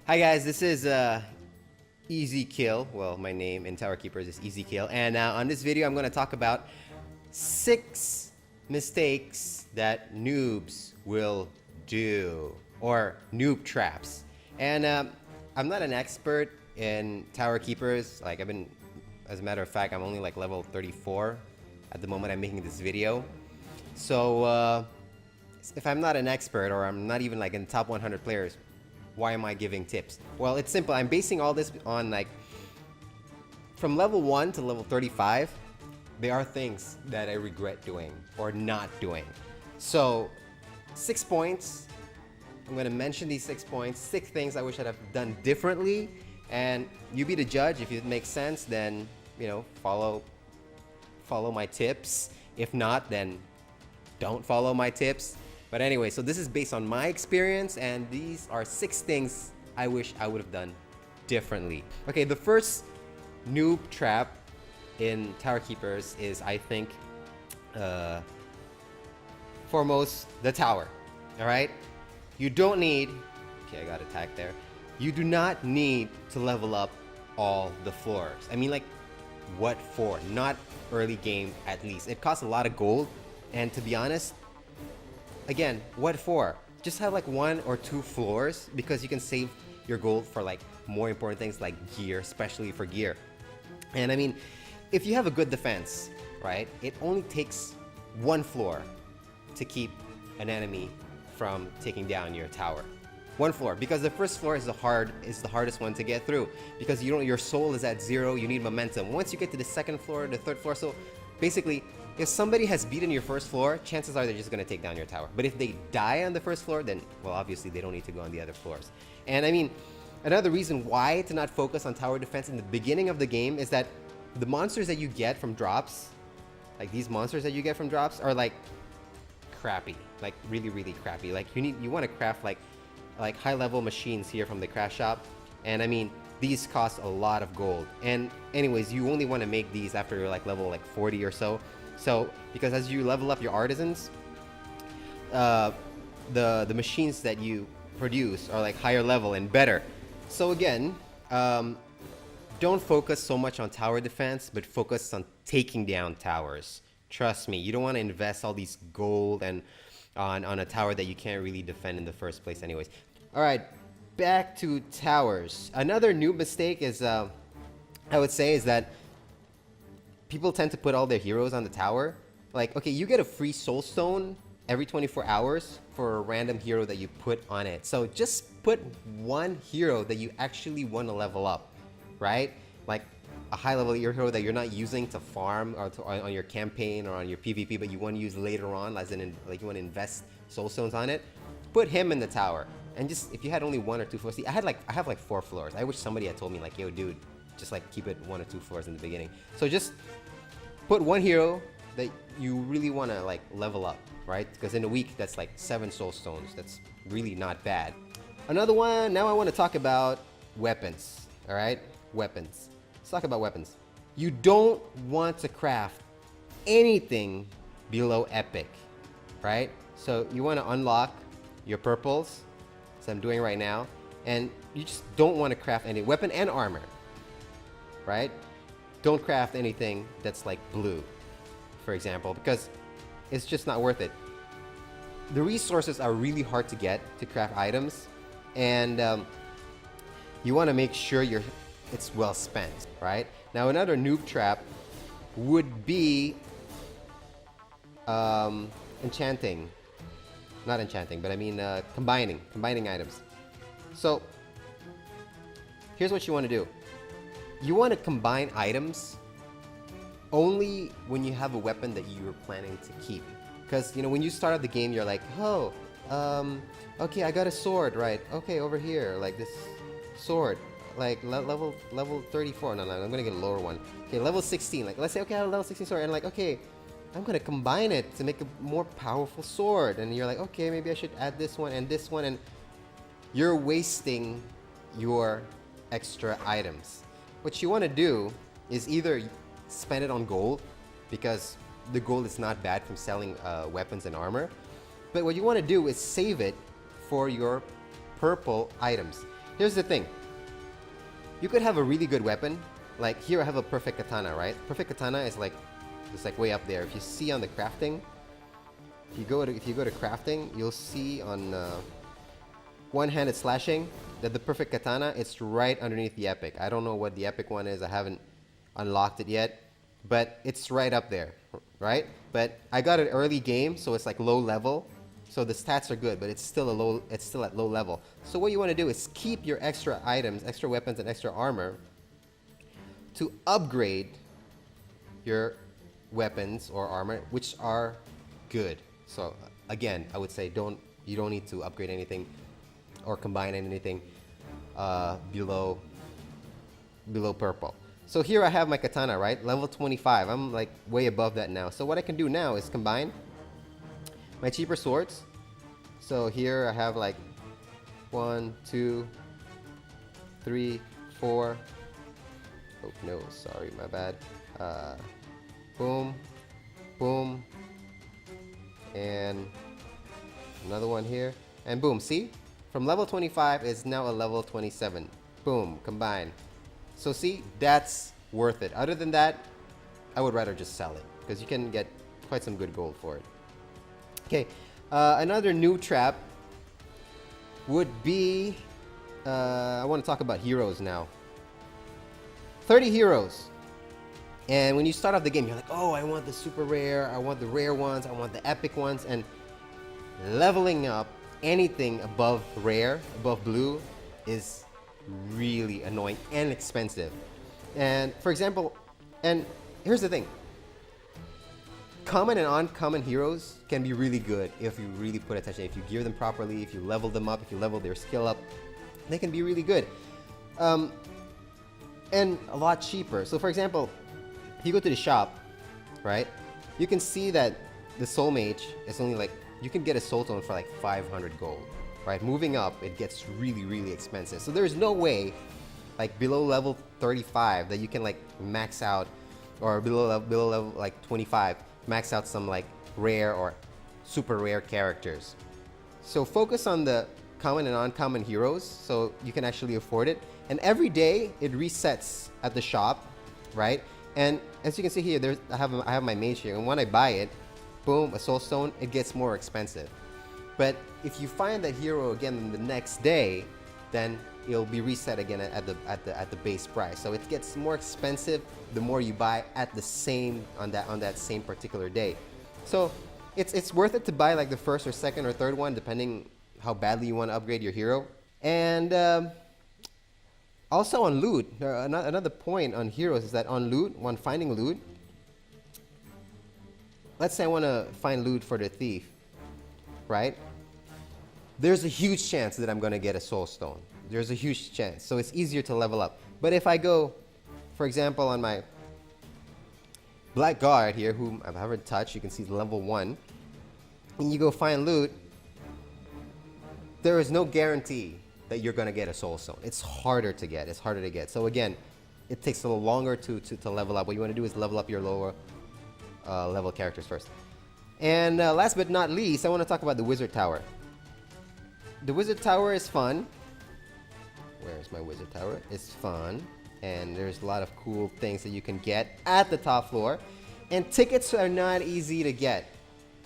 Hi guys, this is Easy Kill. Well, my name in Tower Keepers is Easy Kill, and on this video I'm going to talk about 6 mistakes that noobs will do, or noob traps. And I'm not an expert in Tower Keepers. Like as a matter of fact, I'm only like level 34 at the moment I'm making this video. So if I'm not an expert, or I'm not even like in the top 100 players, why am I giving tips? Well, it's simple. I'm basing all this on like from level 1 to level 35, there are things that I regret doing or not doing. So 6 points. I'm going to mention these 6 points, 6 things I wish I'd have done differently, and you be the judge. If it makes sense, then follow my tips. If not, then don't follow my tips. But anyway, so this is based on my experience, and these are 6 things I wish I would have done differently. Okay, the first noob trap in Tower Keepers is, I think, foremost, the tower. All right? You don't need... Okay, I got attacked there. You do not need to level up all the floors. I mean, like, what for? Not early game, at least. It costs a lot of gold, and to be honest, again, what for? Just have like 1 or 2 floors, because you can save your gold for like more important things like gear, especially for gear. And I mean, if you have a good defense, right, it only takes 1 floor to keep an enemy from taking down your tower. 1 floor, because the first floor is the hardest one to get through, because your soul is at 0. You need momentum. Once you get to the 2nd floor, the 3rd floor, so basically, if somebody has beaten your 1st floor, chances are they're just going to take down your tower. But if they die on the 1st floor, then, well, obviously they don't need to go on the other floors. And I mean, another reason why to not focus on tower defense in the beginning of the game is that the monsters that you get from drops, like these monsters that you get from drops, are like crappy, like really, really crappy. Like you want to craft like high-level machines here from the craft shop, and I mean, these cost a lot of gold. And anyways, you only want to make these after you're like level 40 or so. So, because as you level up your artisans, the machines that you produce are like higher level and better. So again, don't focus so much on tower defense, but focus on taking down towers. Trust me, you don't want to invest all these gold and on a tower that you can't really defend in the first place anyways. All right, back to towers. Another new mistake is, I would say, is that people tend to put all their heroes on the tower. Like, okay, you get a free soul stone every 24 hours for a random hero that you put on it. So just put 1 hero that you actually want to level up, right? Like a high level hero that you're not using to farm or on your campaign or on your PvP, but you want to use later on, as in like you want to invest soul stones on it. Put him in the tower. And just, if you had only 1 or 2 floors, see, I have like 4 floors. I wish somebody had told me like, yo dude, just like keep it 1 or 2 floors in the beginning. So just put 1 hero that you really want to like level up, right? Because in a week, that's like 7 soul stones. That's really not bad. Another one, now I want to talk about weapons, all right? Weapons. Let's talk about weapons. You don't want to craft anything below epic, right? So you want to unlock your purples, as I'm doing right now, and you just don't want to craft any weapon and armor, right? Don't craft anything that's like blue, for example, because it's just not worth it. The resources are really hard to get to craft items, and you want to make sure it's well spent, right? Now, another noob trap would be enchanting. Not enchanting, but I mean combining items. So here's what you want to do. You want to combine items only when you have a weapon that you're planning to keep. Because, when you start out the game, you're like, oh, okay, I got a sword, right? Okay, over here, like this sword, like level 34. No, I'm gonna get a lower one. Okay, level 16. Like, let's say, okay, I have a level 16 sword, and like, okay, I'm gonna combine it to make a more powerful sword. And you're like, okay, maybe I should add this one, and you're wasting your extra items. What you want to do is either spend it on gold, because the gold is not bad from selling weapons and armor. But what you want to do is save it for your purple items. here's the thing. You could have a really good weapon. Like here I have a perfect katana, right? Perfect katana is like, it's like way up there. If you see on the crafting, if you go to crafting, you'll see on one-handed slashing that the perfect katana, it's right underneath the epic. I don't know what the epic one is. I haven't unlocked it yet, but it's right up there, right? But I got it early game, so it's like low level. So the stats are good, but it's still at low level. So what you want to do is keep your extra items, extra weapons, and extra armor to upgrade your weapons or armor, which are good. So again, I would say you don't need to upgrade anything or combine anything below purple. So here I have my katana, right? Level 25. I'm like way above that now. So what I can do now is combine my cheaper swords. So here I have like 1, 2, 3, 4. Oh no, sorry, my bad. Boom, boom, and another one here, and boom. See, from level 25 is now a level 27. Boom, combine. So see, that's worth it. Other than that, I would rather just sell it because you can get quite some good gold for it. Okay, another new trap would be, I want to talk about heroes now. 30 heroes. And when you start off the game, you're like, oh, I want the super rare, I want the rare ones, I want the epic ones, and leveling up anything above rare, above blue, is really annoying and expensive. And for example, and here's the thing, common and uncommon heroes can be really good if you really put attention, if you gear them properly, if you level them up, if you level their skill up, they can be really good. And a lot cheaper. So for example, if you go to the shop, right, you can see that the soul mage is only like, you can get a soul stone for like 500 gold, right? Moving up, it gets really, really expensive. So there's no way, like below level 35, that you can like max out, or below level like 25, max out some like rare or super rare characters. So focus on the common and uncommon heroes so you can actually afford it. And every day it resets at the shop, right? And as you can see here, I have my mage here, and when I buy it, boom, a soul stone, it gets more expensive. But if you find that hero again the next day, then it'll be reset again at the base price. So it gets more expensive the more you buy at the same on that same particular day. So it's worth it to buy like the first or second or third one, depending how badly you want to upgrade your hero. And also on loot, another point on heroes is that on loot, when finding loot, let's say I want to find loot for the thief, right? There's a huge chance that I'm going to get a soul stone. There's a huge chance. So it's easier to level up. But if I go, for example, on my black guard here, whom I haven't touched, you can see level 1, and you go find loot, there is no guarantee that you're going to get a soul stone. It's harder to get. It's harder to get. So again, it takes a little longer to level up. What you want to do is level up your lower level characters first. And last but not least, I want to talk about the wizard tower. The wizard tower is fun. Where's my wizard tower? It's fun, and there's a lot of cool things that you can get at the top floor. And tickets are not easy to get.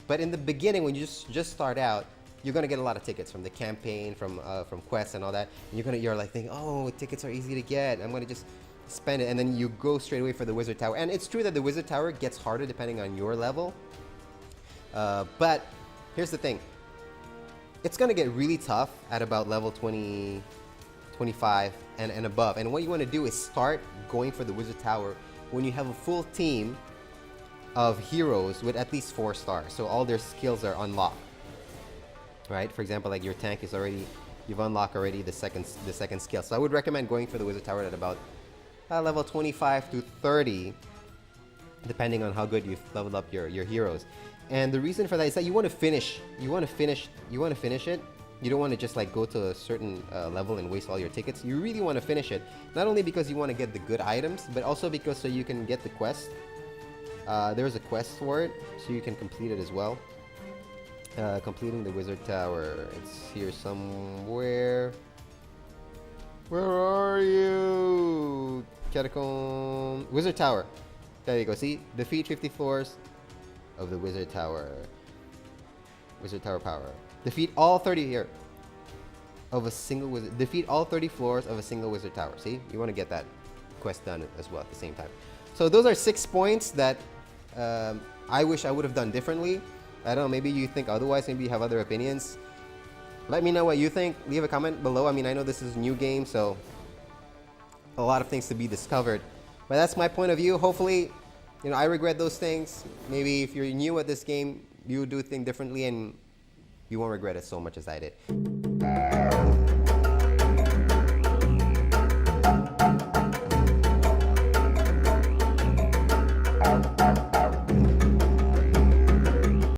But in the beginning, when you just start out, you're gonna get a lot of tickets from the campaign, from quests and all that. And you're like thinking, oh, tickets are easy to get. I'm gonna just spend it, and then you go straight away for the wizard tower. And it's true that the wizard tower gets harder depending on your level. But here's the thing: it's gonna get really tough at about level 20, 25, and above. And what you want to do is start going for the wizard tower when you have a full team of heroes with at least 4 stars, so all their skills are unlocked. Right? For example, like your tank is already, you've unlocked already the second skill. So I would recommend going for the wizard tower at about level 25 to 30, depending on how good you've leveled up your heroes. And the reason for that is that you want to finish it. You don't want to just like go to a certain level and waste all your tickets. You really want to finish it, not only because you want to get the good items, but also because so you can get the quest. There's a quest for it, so you can complete it as well. Completing the wizard tower. It's here somewhere. Where are you? Catacomb. Wizard Tower. There you go. See? Defeat 50 floors of the Wizard Tower. Wizard Tower power. Defeat all 30 here. Of a single wizard. Defeat all 30 floors of a single Wizard Tower. See? You want to get that quest done as well at the same time. So those are 6 points that I wish I would have done differently. I don't know, maybe you think otherwise, maybe you have other opinions. Let me know what you think. Leave a comment below. I mean, I know this is a new game, so a lot of things to be discovered. But that's my point of view. Hopefully, you know, I regret those things. Maybe if you're new at this game, you do things differently and you won't regret it so much as I did.